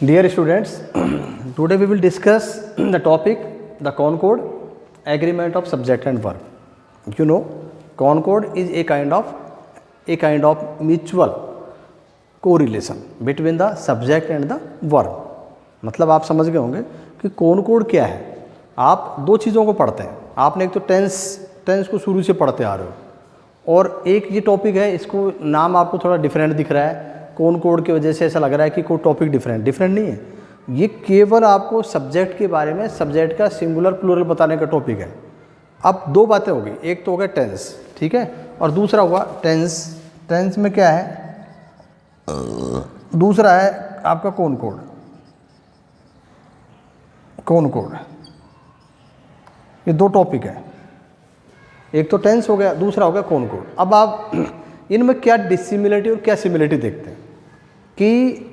Dear students, today we will discuss the topic the concord agreement of subject and verb. You know, concord is a kind of mutual correlation between the subject and the verb. मतलब आप समझ गए होंगे कि concord क्या है। आप दो चीज़ों को पढ़ते हैं, आपने एक तो टेंस को शुरू से पढ़ते आ रहे हो, और एक ये टॉपिक है, इसको नाम आपको थोड़ा डिफरेंट दिख रहा है, कॉनकॉर्ड की वजह से ऐसा लग रहा है कि कोई टॉपिक डिफरेंट नहीं है। ये केवल आपको सब्जेक्ट के बारे में, सब्जेक्ट का सिंगुलर प्लूरल बताने का टॉपिक है। अब दो बातें हो गई, एक तो हो गया टेंस, ठीक है, और दूसरा हुआ टेंस में क्या है, दूसरा है आपका कॉनकॉर्ड। ये दो टॉपिक है, एक तो टेंस हो गया, दूसरा हो गया कॉनकॉर्ड। अब आप इनमें क्या डिसिमिलरिटी और क्या सिमिलरिटी देखते हैं कि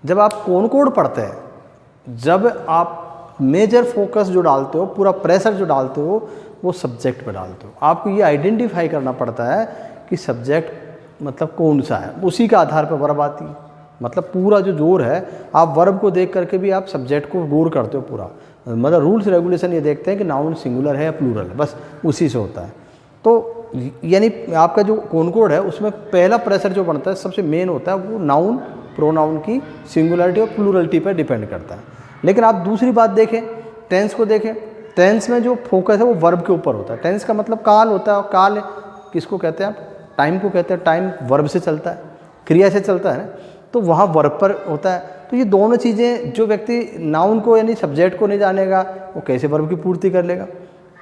जब आप कॉनकॉर्ड पढ़ते हैं, जब आप मेजर फोकस जो डालते हो, पूरा प्रेशर जो डालते हो, वो सब्जेक्ट पे डालते हो। आपको ये आइडेंटिफाई करना पड़ता है कि सब्जेक्ट मतलब कौन सा है, उसी के आधार पर वर्ब आती है। मतलब पूरा जो जोर है, आप वर्ब को देख करके भी आप सब्जेक्ट को गौर करते हो पूरा। मतलब रूल्स रेगुलेशन ये देखते हैं कि नाउन सिंगुलर है या प्लूरल है, बस उसी से होता है। तो यानी आपका जो कॉनकॉर्ड है उसमें पहला प्रेशर जो बनता है, सबसे मेन होता है, वो नाउन प्रोनाउन की सिंगुलरिटी और प्लूरलिटी पर डिपेंड करता है। लेकिन आप दूसरी बात देखें, टेंस को देखें, टेंस में जो फोकस है वो वर्ब के ऊपर होता है। टेंस का मतलब काल होता है, और काल किसको कहते हैं आप, टाइम को कहते हैं। टाइम वर्ब से चलता है, क्रिया से चलता है ना, तो वहाँ वर्ब पर होता है। तो ये दोनों चीज़ें, जो व्यक्ति नाउन को यानी सब्जेक्ट को नहीं जानेगा, वो कैसे वर्ब की पूर्ति कर लेगा।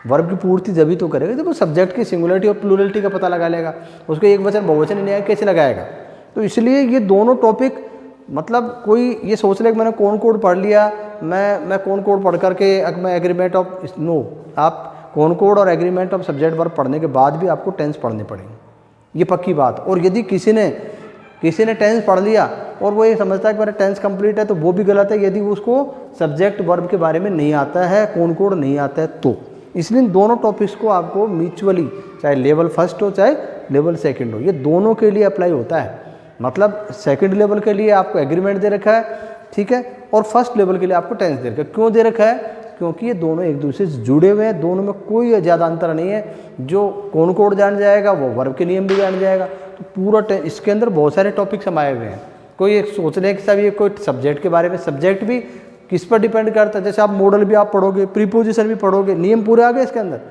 वर्ब की पूर्ति जब ही तो करेगा जब वो सब्जेक्ट की सिंगुलरिटी और प्लूरलिटी का पता लगा लेगा। उसको एक वचन बहुवचन नहीं आएगा, कैसे लगाएगा। तो इसलिए ये दोनों टॉपिक, मतलब कोई ये सोच ले कि मैंने कॉनकॉर्ड पढ़ लिया, मैं कॉनकॉर्ड पढ़ करके अब मैं एग्रीमेंट ऑफ, नो, आप कॉनकॉर्ड और एग्रीमेंट ऑफ सब्जेक्ट वर्ब पढ़ने के बाद भी आपको टेंस पढ़नी पड़ेगी, ये पक्की बात। और यदि किसी ने टेंस पढ़ लिया और वो ये समझता है कि मेरा टेंस कंप्लीट है, तो वो भी गलत है, यदि उसको सब्जेक्ट वर्ब के बारे में नहीं आता है, कॉनकॉर्ड नहीं आता है तो। इसलिए दोनों टॉपिक्स को आपको म्यूचुअली, चाहे लेवल फर्स्ट हो चाहे लेवल सेकंड हो, ये दोनों के लिए अप्लाई होता है। मतलब सेकंड लेवल के लिए आपको एग्रीमेंट दे रखा है, ठीक है, और फर्स्ट लेवल के लिए आपको टेंस दे रखा है। क्यों दे रखा है? क्योंकि ये दोनों एक दूसरे से जुड़े हुए हैं, दोनों में कोई ज़्यादा अंतर नहीं है। जो कॉनकॉर्ड जान जाएगा वो वर्ब के नियम भी जान जाएगा। तो पूरा इसके अंदर बहुत सारे टॉपिक समाये हुए हैं। कोई एक सोच रहे कि सब ये कोई सब्जेक्ट के बारे में, सब्जेक्ट भी किस पर डिपेंड करता है। जैसे आप मॉडल भी आप पढ़ोगे, प्रीपोजिशन भी पढ़ोगे, नियम पूरे आ गए इसके अंदर।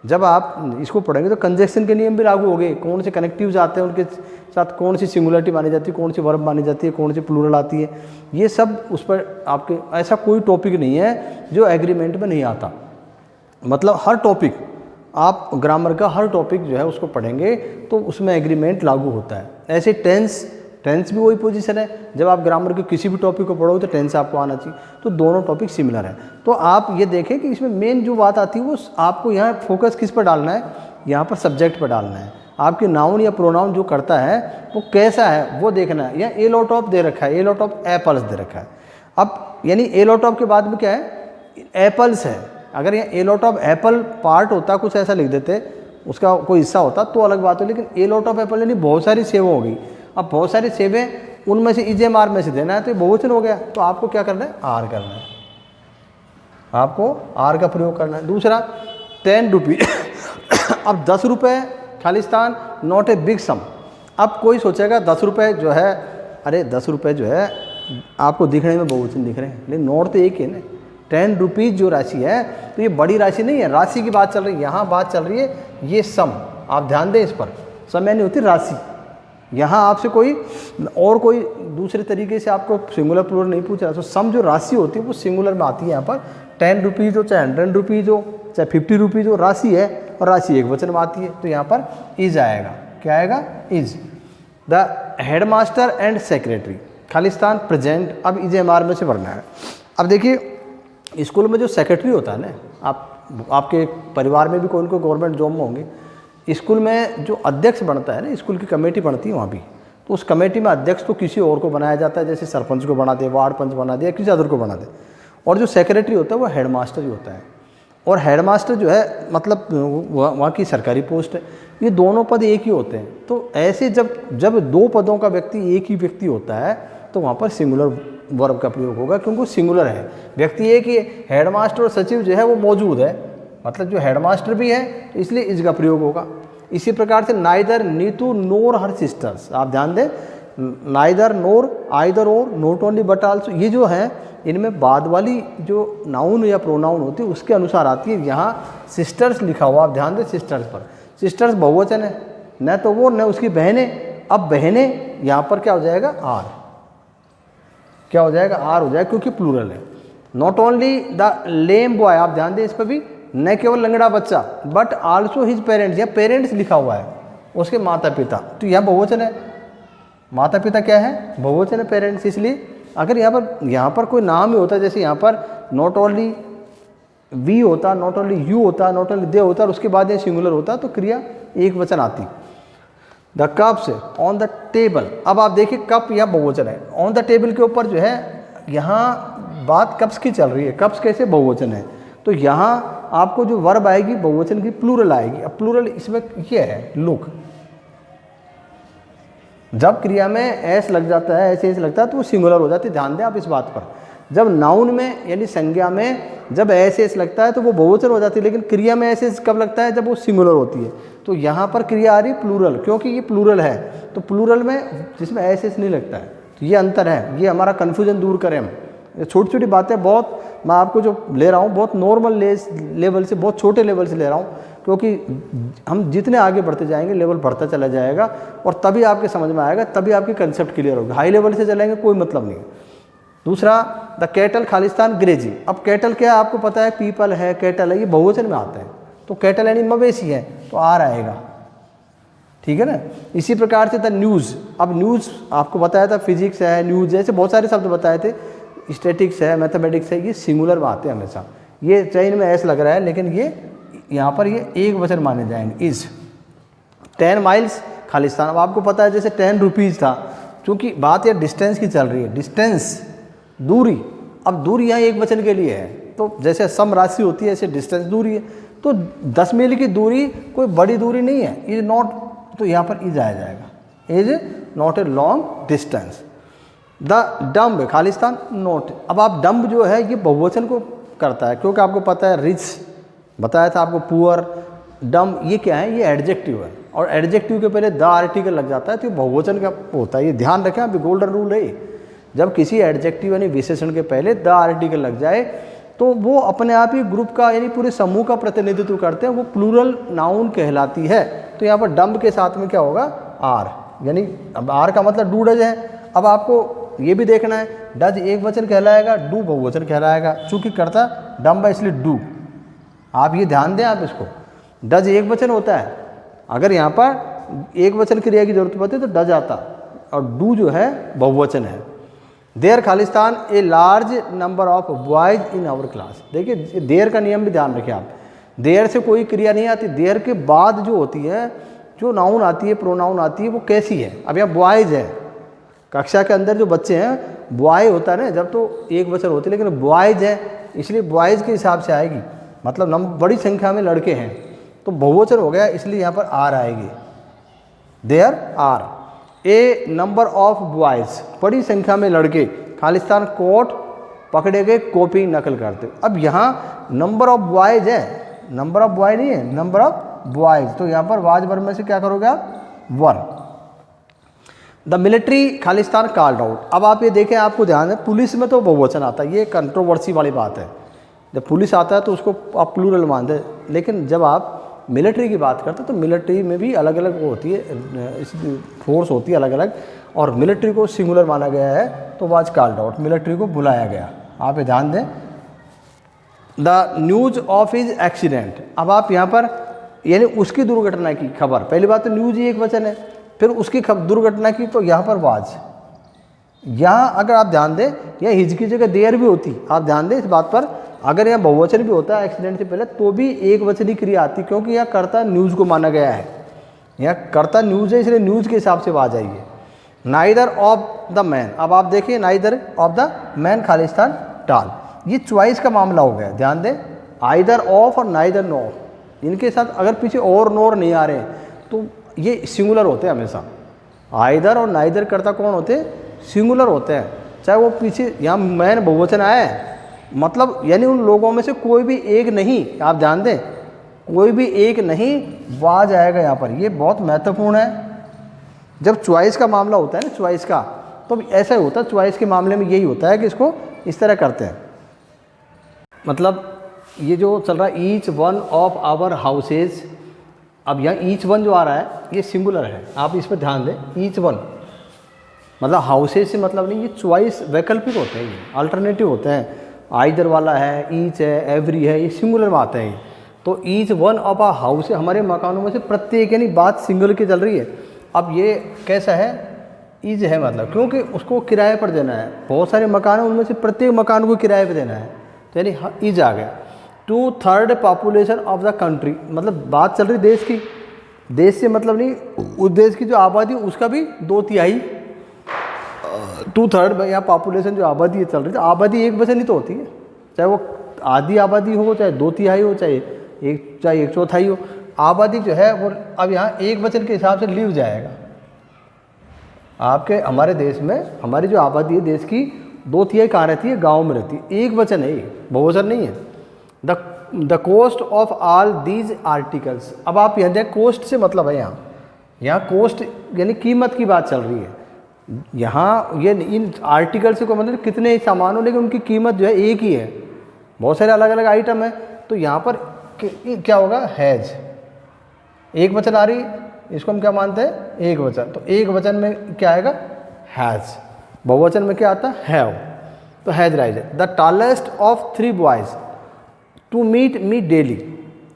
जब आप इसको पढ़ेंगे तो कंजक्शन के नियम भी लागू हो गए, कौन से कनेक्टिव्स आते हैं, उनके साथ कौन सी सिंगुलरिटी मानी जाती है, कौन सी वर्ब मानी जाती है, कौन सी प्लूरल आती है, ये सब उस पर आपके, ऐसा कोई टॉपिक नहीं है जो एग्रीमेंट में नहीं आता। मतलब हर टॉपिक, आप ग्रामर का हर टॉपिक जो है उसको पढ़ेंगे तो उसमें एग्रीमेंट लागू होता है। ऐसे टेंस भी वही पोजीशन है, जब आप ग्रामर के किसी भी टॉपिक को पढ़ो तो टेंस आपको आना चाहिए। तो दोनों टॉपिक सिमिलर है। तो आप ये देखें कि इसमें मेन जो बात आती है वो आपको यहाँ फोकस किस पर डालना है, यहाँ पर सब्जेक्ट पर डालना है। आपके नाउन या प्रोनाउन जो करता है वो कैसा है वो देखना है। यहाँ ए लॉट ऑफ दे रखा है, ए लॉट ऑफ एप्पल्स दे रखा है। अब यानी ए लॉट ऑफ के बाद में क्या है, एप्पल्स है। अगर यहाँ a lot of Apple part होता, कुछ ऐसा लिख देते, उसका कोई हिस्सा होता तो अलग बात हो। लेकिन ए लॉट ऑफ एप्पल यानी बहुत सारी सेव होगी। अब बहुत सारी सेवें, उनमें से इजेम आर में से देना है, तो ये बहुवचन हो गया। तो आपको क्या करना है, आर करना है, आपको आर का प्रयोग करना है। दूसरा 10 रुपी अब 10 रुपये खालिस्तान, नॉट ए बिग सम। अब कोई सोचेगा 10 रुपये जो है, अरे 10 रुपये जो है आपको दिखने में बहुवचन दिख रहे हैं, लेकिन नॉट तो एक ही है ना। 10 रुपीज़ जो राशि है तो ये बड़ी राशि नहीं है, राशि की बात चल रही है। यहाँ बात चल रही है ये सम, आप ध्यान दें इस पर। सम यानी होती राशि। यहाँ आपसे कोई और कोई दूसरे तरीके से आपको सिंगुलर प्लूरल नहीं पूछ रहा। तो सम जो राशि होती है वो सिंगुलर में आती है। यहाँ पर 10 रुपीज़ हो, चाहे 100 रुपीज़ हो, चाहे 50 रुपीज़ हो, राशि है, और राशि एक वचन में आती है। तो यहाँ पर इज आएगा। क्या आएगा? Is. The headmaster and secretary Khalistan present. अब इज एम आर में से भरना है। अब देखिए स्कूल में जो सेक्रेटरी होता है ना, आपके परिवार में भी कोई कोई गवर्नमेंट जॉब में होंगे, स्कूल में जो अध्यक्ष बनता है ना, स्कूल की कमेटी बनती है वहाँ भी, तो उस कमेटी में अध्यक्ष तो किसी और को बनाया जाता है, जैसे सरपंच को बना दे, वार्ड पंच बना दे, या किसी अदर को बना दे। और जो सेक्रेटरी होता है वो हेडमास्टर ही होता है। और हेडमास्टर जो है मतलब वहाँ की सरकारी पोस्ट है। ये दोनों पद एक ही होते हैं। तो ऐसे जब दो पदों का व्यक्ति एक ही व्यक्ति होता है तो वहाँ पर सिंगुलर वर्ब का प्रयोग होगा क्योंकि वो सिंगुलर है। व्यक्ति एक ही है, हेडमास्टर और सचिव जो है वो मौजूद है, मतलब जो हेडमास्टर भी है, तो इसलिए इज का प्रयोग होगा। इसी प्रकार से नाइदर नीतू नोर हर सिस्टर्स, आप ध्यान दें, नाइदर नोर, आइदर और, नॉट ओनली बट आल्सो, ये जो है इनमें बाद वाली जो नाउन या प्रोनाउन होती है उसके अनुसार आती है। यहाँ सिस्टर्स लिखा हुआ, आप ध्यान दें सिस्टर्स पर, सिस्टर्स बहुवचन है, न तो वो न उसकी बहनें। अब बहनें यहाँ पर क्या हो जाएगा, आर, क्या हो जाएगा, आर हो जाएगा क्योंकि प्लूरल है। Not only the lame boy, आप ध्यान दें इस पर भी, न केवल लंगड़ा बच्चा, बट आल्सो हिज पेरेंट्स, या पेरेंट्स लिखा हुआ है, उसके माता पिता, तो यहाँ बहुवचन है। माता पिता क्या है, बहुवचन है, पेरेंट्स। इसलिए अगर यहाँ पर कोई नाम ही होता, जैसे यहाँ पर नॉट ओनली वी होता, नॉट ओनली यू होता, नॉट ओनली दे होता और उसके बाद ये सिंगुलर होता, तो क्रिया एक वचन आती। The cups on the table, अब आप देखिए कप या बहुवचन है, ऑन द टेबल के ऊपर जो है यहाँ बात कप्स की चल रही है, कप्स कैसे बहुवचन है, तो यहाँ आपको जो वर्ब आएगी बहुवचन की प्लूरल आएगी। अब प्लूरल इसमें ये है लुक, जब क्रिया में एस लग जाता है, ऐसे लगता है तो वो सिंगुलर हो जाती है, ध्यान दें आप इस बात पर। जब नाउन में यानी संज्ञा में जब ऐसे लगता है तो वो बहुवचन हो जाती है, लेकिन क्रिया में ऐसे कब लगता है, जब वो सिंगुलर होती है। तो यहाँ पर क्रिया आ रही प्लूरल, क्योंकि ये प्लूरल है, तो प्लूरल में जिसमें ऐसे नहीं लगता है, तो ये अंतर है। ये हमारा कन्फ्यूजन दूर करें हम, ये छोटी छोटी बातें बहुत मैं आपको जो ले रहा हूँ बहुत नॉर्मल लेवल से, बहुत छोटे लेवल से ले रहा हूँ, क्योंकि हम जितने आगे बढ़ते जाएंगे लेवल बढ़ता चला जाएगा और तभी आपके समझ में आएगा, तभी आपकी कंसेप्ट क्लियर होगा। हाई लेवल से चलेंगे कोई मतलब नहीं। दूसरा, द कैटल खालिस्तान ग्रेजी। अब कैटल क्या है आपको पता है, पीपल है, कैटल है, ये बहुवचन में आते हैं, तो कैटल यानी मवेशी है, तो आर आएगा, ठीक है ना। इसी प्रकार से द न्यूज़, अब न्यूज़ आपको बताया था, फिजिक्स है, न्यूज़, ऐसे बहुत सारे शब्द बताए थे, स्टैटिक्स है, मैथमेटिक्स है, ये सिंगुलर में आते हैं हमेशा। ये चैन में ऐसा लग रहा है, लेकिन ये यहाँ पर ये एक वचन माने जाएंगे। इज 10 माइल्स खालिस्तान, अब आपको पता है जैसे 10 रुपीज़ था, क्योंकि बात यह डिस्टेंस की चल रही है, डिस्टेंस दूरी, अब दूरी यहाँ एक वचन के लिए है, तो जैसे सम राशि होती है ऐसे डिस्टेंस दूरी है, तो 10 मील की दूरी कोई बड़ी दूरी नहीं है, इज नॉट, तो यहाँ पर इज आ जाएगा, is not a long distance. The dumb Khalistan not, अब आप डम्ब जो है ये बहुवचन को करता है, क्योंकि आपको पता है रिच बताया था आपको, पुअर, डम्ब, ये क्या है, ये एडजेक्टिव है, और एडजेक्टिव के पहले द आर्टिकल लग जाता है तो ये बहुवचन का होता है। ये ध्यान रखें, अभी गोल्डन रूल है, जब किसी एडजेक्टिव यानी विशेषण के पहले द आर्टिकल लग जाए तो वो अपने आप ही ग्रुप का यानी पूरे समूह का प्रतिनिधित्व करते हैं, वो प्लूरल नाउन कहलाती है। तो यहाँ पर डम्ब के साथ में क्या होगा, आर, यानी अब आर का मतलब डू डज है। अब आपको ये भी देखना है, डज एक वचन कहलाएगा, डू बहुवचन कहलाएगा, चूंकि करता डम्ब है इसलिए डू, आप ये ध्यान दें आप इसको। डज एक वचन होता है, अगर यहाँ पर एक वचन क्रिया की जरूरत पड़ती है तो डज आता, और डू जो है बहुवचन है। देयर खालिस्तान a large number of boys in our class, देखिए देयर का नियम भी ध्यान रखें आप, देयर से कोई क्रिया नहीं आती, देयर के बाद जो होती है, जो नाउन आती है, प्रोनाउन आती है, वो कैसी है। अब यहाँ बॉयज है, कक्षा के अंदर जो बच्चे हैं बॉय होता है ना जब, तो एक वचन होती है, लेकिन बॉयज है इसलिए बॉयज के हिसाब से आएगी, मतलब बड़ी संख्या में लड़के हैं तो बहुवचन हो गया, इसलिए यहाँ पर आर आएगी। There are a number of boys, बड़ी संख्या में लड़के, खालिस्तान कोट पकड़े गए कॉपी नकल करते। अब यहाँ नंबर ऑफ बॉयज है, नंबर ऑफ बॉय नहीं है, नंबर ऑफ बॉयज, तो यहाँ पर वाज वर्ब में से क्या करोगे आप, वर। The military Khalistan called out, अब आप ये देखें, आपको ध्यान है पुलिस में तो बहुवचन आता है, ये कंट्रोवर्सी वाली बात है, जब पुलिस आता है तो उसको आप प्लूरल मानते हैं, लेकिन जब आप मिलिट्री की बात करते हैं तो मिलिट्री में भी अलग अलग वो होती है, फोर्स होती है अलग अलग, और मिलिट्री को सिंगुलर माना गया है तो वाज कॉल्ड आउट, मिलिट्री को बुलाया गया। आप ये ध्यान दें। The news of his accident, अब आप यहाँ पर यानी उसकी दुर्घटना की खबर, पहली बात तो न्यूज ही एक वचन है, फिर उसकी दुर्घटना की, तो यहाँ पर वाज, यहाँ अगर आप ध्यान दें, यह हिज की जगह देयर भी होती, आप ध्यान दें इस बात पर। अगर यहाँ बहुवचन भी होता है एक्सीडेंट से पहले तो भी एक वचनी क्रिया आती, क्योंकि यहाँ कर्ता न्यूज़ को माना गया है, यहाँ कर्ता न्यूज़ है इसलिए न्यूज़ के हिसाब से आवाज आइए। नाइदर ऑफ द मैन, अब आप देखिए neither of the man Khalistan टाल, ये चॉइस का मामला हो गया, ध्यान दें। आइदर ऑफ और नाइदर नो, इनके साथ अगर पीछे और नोर नहीं आ रहे तो ये सिंगुलर होते हैं हमेशा। आइदर और नाइदर कर्ता कौन होते हैं, सिंगुलर होते हैं, चाहे वो पीछे यहाँ मैन बहुवचन आया है, मतलब यानी उन लोगों में से कोई भी एक नहीं, आप जान दें कोई भी एक नहीं वो आ जाएगा यहाँ पर। ये बहुत महत्वपूर्ण है। जब चॉइस का मामला होता है ना, चॉइस का, तो ऐसा ही होता है। चॉइस के मामले में यही होता है कि इसको इस तरह करते हैं। मतलब ये जो चल रहा है each one of our houses, अब यहाँ ईच वन जो आ रहा है ये सिंगुलर है, आप इस पर ध्यान दें। ईच वन मतलब हाउसेज से मतलब नहीं, ये चॉइस वैकल्पिक होते हैं, ये अल्टरनेटिव होते हैं। आइदर वाला है, ईच है, एवरी है, ये सिंगुलर में आते हैं। तो each one of our house, हमारे मकानों में से प्रत्येक, यानी बात सिंगल की चल रही है। अब ये कैसा है, ईज है, मतलब क्योंकि उसको किराए पर देना है। बहुत सारे मकान हैं, उनमें से प्रत्येक मकान को किराए पर देना है, तो यानी ईज आ गया। 2/3 पॉपुलेशन ऑफ द कंट्री, मतलब बात चल रही देश की, देश से मतलब नहीं, उस देश की जो आबादी उसका भी 2/3, 2/3 यहाँ पॉपुलेशन जो आबादी है चल रही है। तो आबादी एक वजह नहीं तो होती है, चाहे वो आधी आबादी हो, चाहे 2/3 हो, चाहे 1/4 हो। आबादी जो है वो अब यहाँ एक वचन के हिसाब से लिव जाएगा। आपके हमारे देश में हमारी जो आबादी है देश की 2/3 कहाँ रहती है, गाँव में रहती है। एक वचन है ये, बहुवचन नहीं है। The cost of all these articles, अब आप यहाँ देखें कोस्ट से मतलब है यहाँ कोस्ट यानी कीमत की बात चल रही है। यहाँ ये इन आर्टिकल से को मतलब कितने ही सामान हो, लेकिन उनकी कीमत जो है एक ही है। बहुत सारे अलग अलग आइटम है, तो यहाँ पर क्या होगा, हैज। एक वचन आ रही, इसको हम क्या मानते हैं, एक वचन। तो एक वचन में क्या आएगा, हैज। बहुवचन में क्या आता है, हैव। तो हैज राइज है। The tallest of 3 boys to meet me daily.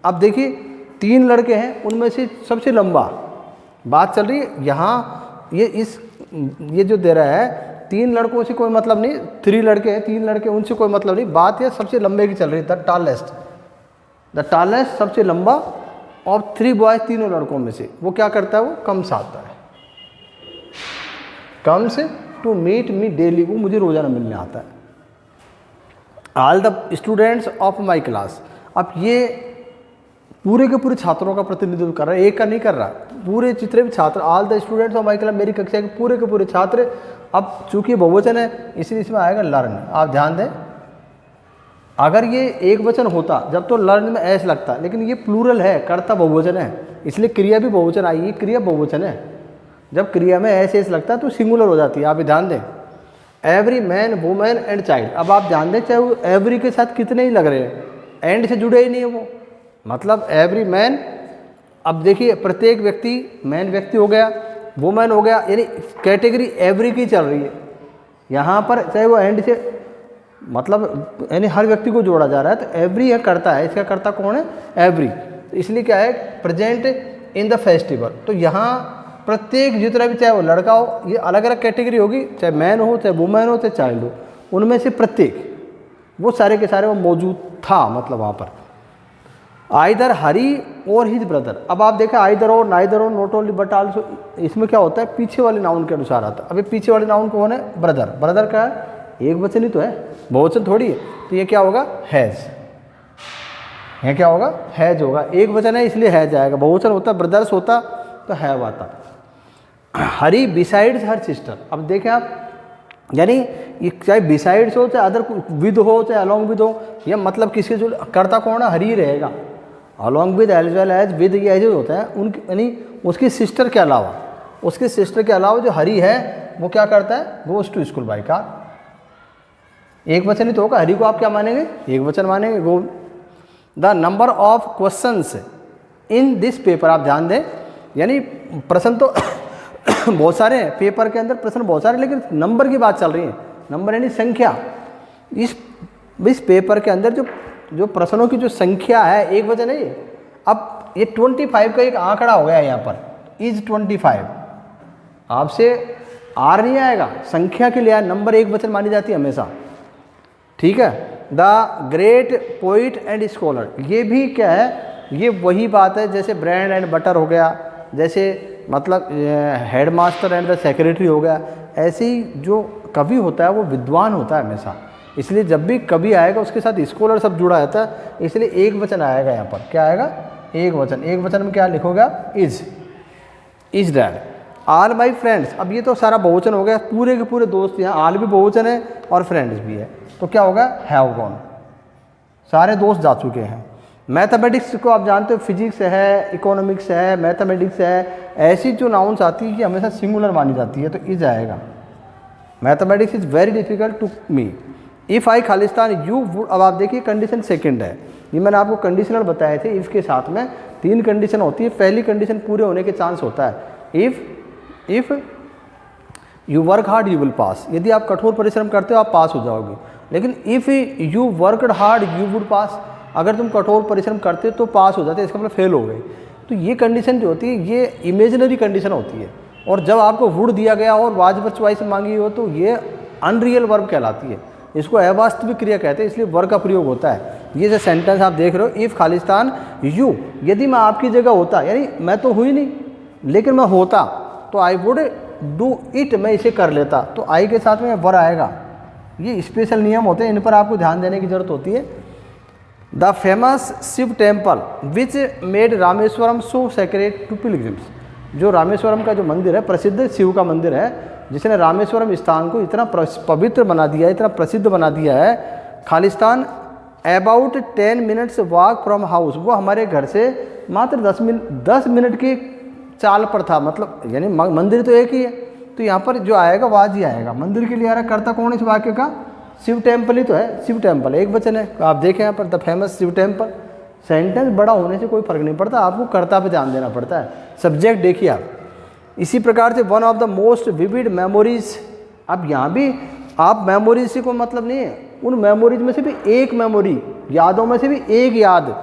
अब देखिए 3 लड़के हैं, उनमें से सबसे लंबा, बात चल रही है यहाँ, ये जो दे रहा है 3 लड़कों से कोई मतलब नहीं, 3 लड़के हैं, 3 लड़के, उनसे कोई मतलब नहीं, बात यह सबसे लंबे की चल रही है। द टॉलेस्ट सबसे लंबा और 3 बॉयज, तीनों लड़कों में से वो क्या करता है, वो कम्स आता है, comes to meet me daily, वो मुझे रोजाना मिलने आता है। All the students of my class, अब ये पूरे के पूरे छात्रों का प्रतिनिधित्व कर रहा है, एक का नहीं कर रहा, पूरे जितने भी छात्र, all the students of my class, मेरी कक्षा के पूरे छात्र। अब चूंकि बहुवचन है इसलिए इसमें आएगा लर्न। आप ध्यान दें, अगर ये एक वचन होता जब तो लर्न में ऐसा लगता, लेकिन ये प्लूरल है, कर्ता बहुवचन है, इसलिए क्रिया भी बहुवचन आई, ये क्रिया बहुवचन है। जब क्रिया में ऐसे लगता है तो सिंगुलर हो जाती है। आप ध्यान दें, every man, women and child. अब आप ध्यान दें, चाहे वो एवरी के साथ कितने ही लग रहे हैं, एंड से जुड़े ही नहीं है वो, मतलब एवरी मैन। अब देखिए प्रत्येक व्यक्ति, मैन व्यक्ति हो गया, वुमेन हो गया, यानी कैटेगरी एवरी की चल रही है यहाँ पर, चाहे वो एंड से मतलब यानी हर व्यक्ति को जोड़ा जा रहा है। तो एवरी है करता है, इसका करता कौन है, एवरी। तो इसलिए क्या है, प्रेजेंट इन द फेस्टिवल। तो यहाँ प्रत्येक जितना भी, चाहे वो लड़का हो, ये अलग अलग कैटेगरी होगी, चाहे मैन हो, चाहे वुमेन हो, चाहे चाइल्ड हो, उनमें से प्रत्येक वो सारे के सारे वो मौजूद था, मतलब वहाँ पर। आइदर हरी और हिज ब्रदर। अब आप देखें आइदर और, नाइदर और, नॉट ओनली बट आल्सो, इसमें क्या होता है, पीछे वाले नाउन के अनुसार आता है। अभी पीछे वाले नाउन कौन है, ब्रदर। ब्रदर का है, एक वचन ही तो है, बहुवचन थोड़ी है। तो ये क्या होगा, हैज। ये क्या होगा, हैज होगा, एक वचन है इसलिए हैज आएगा। बहुवचन होता, ब्रदर्स होता तो हैव आता। हरी बिसाइड्स हर सिस्टर। अब देखें आप, यानी ये चाहे बिसाइड्स हो, चाहे अदर विद हो, चाहे अलॉन्ग विद हो, ये मतलब किसके जो करता कौन है, हरी रहेगा। Along with, as well as, with, ये ऐसे होता है उनकी, यानी उसकी सिस्टर के अलावा, उसके सिस्टर के अलावा जो हरी है वो क्या करता है, goes to school by car. एक वचन ही तो होगा, हरी को आप क्या मानेंगे, एक वचन मानेंगे। Go the number of questions in this paper. आप ध्यान दें, यानी प्रश्न तो बहुत सारे हैं पेपर के अंदर, प्रश्न बहुत सारे, लेकिन नंबर की बात चल रही है। नंबर यानी संख्या। इस पेपर के अंदर जो प्रश्नों की जो संख्या है, एक वचन है ये। अब ये 25 का एक आंकड़ा हो गया है यहाँ पर, इज 25। आपसे आर नहीं आएगा, संख्या के लिए नंबर एक वचन मानी जाती है हमेशा, ठीक है। The great poet and scholar, ये भी क्या है, ये वही बात है जैसे ब्रेड एंड बटर हो गया, जैसे मतलब head master and the secretary हो गया। ऐसे ही जो कवि होता है वो विद्वान होता है हमेशा, इसलिए जब भी कवि आएगा उसके साथ स्कॉलर सब जुड़ा रहता है, इसलिए एक वचन आएगा यहाँ पर। क्या आएगा, एक वचन। एक वचन में क्या लिखोगे आप, is dad. All my friends, अब ये तो सारा बहुवचन हो गया, पूरे के पूरे दोस्त यहाँ ऑल भी बहुवचन है और फ्रेंड्स भी है, तो क्या होगा हैव गॉन, सारे दोस्त जा चुके हैं। मैथमेटिक्स को आप जानते हो फिजिक्स है, इकोनॉमिक्स है, मैथमेटिक्स है, ऐसी जो नाउन्स आती है कि हमेशा सिंगुलर मानी जाती है, तो इज आएगा। Mathematics is very difficult to me. If I खालिस्तान यू वुड, अब आप देखिए कंडीशन सेकंड है, ये मैंने आपको कंडीशनल बताए थे। इफ़ के साथ में 3 कंडीशन होती है, पहली कंडीशन पूरे होने के चांस होता है if you work hard you will pass, यदि आप कठोर परिश्रम करते हो आप पास हो जाओगे। लेकिन if you worked hard you would पास, अगर तुम कठोर परिश्रम करते हो तो पास हो जाते, इसका मतलब फेल हो गए। तो ये कंडीशन जो होती है ये इमेजिनरी कंडीशन होती है, और जब आपको वुड दिया गया और वाजिब चॉइस मांगी हो तो ये अनरियल वर्ब कहलाती है, इसको अवास्तविक क्रिया कहते हैं, इसलिए वर्ब का प्रयोग होता है। ये जो सेंटेंस आप देख रहे हो, इफ़ खालिस्तान यू, यदि मैं आपकी जगह होता, यानी मैं तो हुई नहीं लेकिन मैं होता, तो आई वुड डू इट, मैं इसे कर लेता, तो आई के साथ में वर आएगा। ये स्पेशल नियम होते हैं, इन पर आपको ध्यान देने की जरूरत होती है। The famous Shiva temple which made Rameswaram so sacred to pilgrims, जो रामेश्वरम का जो मंदिर है, प्रसिद्ध शिव का मंदिर है, जिसने रामेश्वरम स्थान को इतना पवित्र बना दिया है, इतना प्रसिद्ध बना दिया है। Khalistan about 10 minutes walk from house, वो हमारे घर से मात्र 10 मिनट की चाल पर था, मतलब यानी मंदिर तो एक ही है, तो यहाँ पर जो आएगा वाज ही आएगा। मंदिर के लिए आ रहा, करता कौन इस वाक्य का, शिव टेम्पल ही तो है, शिव टेम्पल एक वचन है। आप देखें यहाँ पर the famous Shiva temple, sentence बड़ा होने से कोई फर्क नहीं पड़ता, आपको कर्ता पे ध्यान देना पड़ता है। सब्जेक्ट देखिए आप, इसी प्रकार से one of the most vivid memories, अब यहाँ भी आप मेमोरीज से कोई मतलब नहीं है, उन मेमोरीज में से भी एक मेमोरी, यादों में से भी एक याद,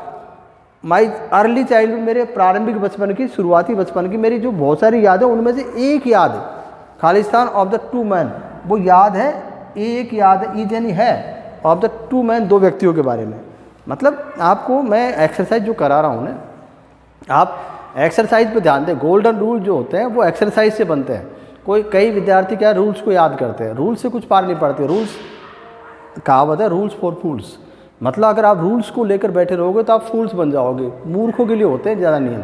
माई अर्ली चाइल्डहुड, मेरे प्रारंभिक बचपन की, शुरुआती बचपन की मेरी जो बहुत सारी याद है उनमें से एक याद खालिस्तान ऑफ द 2 मैन, वो याद है, एक याद है, इज यानी है, ऑफ द 2 मैन, 2 व्यक्तियों के बारे में। मतलब आपको मैं एक्सरसाइज जो करा रहा हूँ ना, आप एक्सरसाइज पे ध्यान दें। गोल्डन रूल जो होते हैं वो एक्सरसाइज से बनते हैं। कई विद्यार्थी क्या रूल्स को याद करते हैं, रूल्स से कुछ पार नहीं पड़ते। रूल्स कहावत है, रूल्स फॉर फूल्स, मतलब अगर आप रूल्स को लेकर बैठे रहोगे तो आप फूल्स बन जाओगे, मूर्खों के लिए होते हैं ज़्यादा नियम।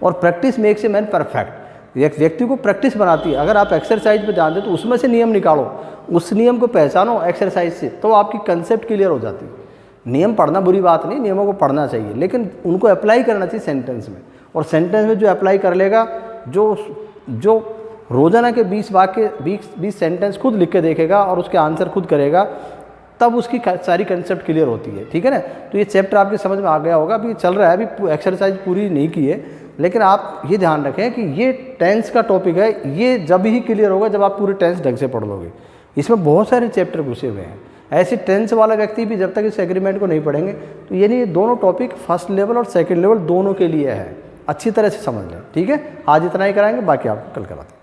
और practice makes a man perfect, एक व्यक्ति को प्रैक्टिस बनाती है। अगर आप एक्सरसाइज पे ध्यान दें तो उसमें से नियम निकालो, उस नियम को पहचानो एक्सरसाइज से, तो आपकी कंसेप्ट क्लियर हो जाती है। नियम पढ़ना बुरी बात नहीं, नियमों को पढ़ना चाहिए, लेकिन उनको अप्लाई करना चाहिए सेंटेंस में। और सेंटेंस में जो अप्लाई कर लेगा, जो रोजाना के 20 सेंटेंस खुद लिख के देखेगा और उसके आंसर खुद करेगा, तब उसकी सारी कंसेप्ट क्लियर होती है। ठीक है ना, तो ये चैप्टर आपके समझ में आ गया होगा। अभी चल रहा है, अभी एक्सरसाइज पूरी नहीं की है, लेकिन आप ये ध्यान रखें कि ये टेंस का टॉपिक है, ये जब ही क्लियर होगा जब आप पूरे टेंस ढंग से पढ़ लोगे। इसमें बहुत सारे चैप्टर घुसे हुए हैं, ऐसे टेंस वाला व्यक्ति भी जब तक इस एग्रीमेंट को नहीं पढ़ेंगे, तो यानी ये दोनों टॉपिक फर्स्ट लेवल और सेकंड लेवल दोनों के लिए है, अच्छी तरह से समझ लें। ठीक है, आज इतना ही कराएंगे, बाकी आपको कल कराते हैं।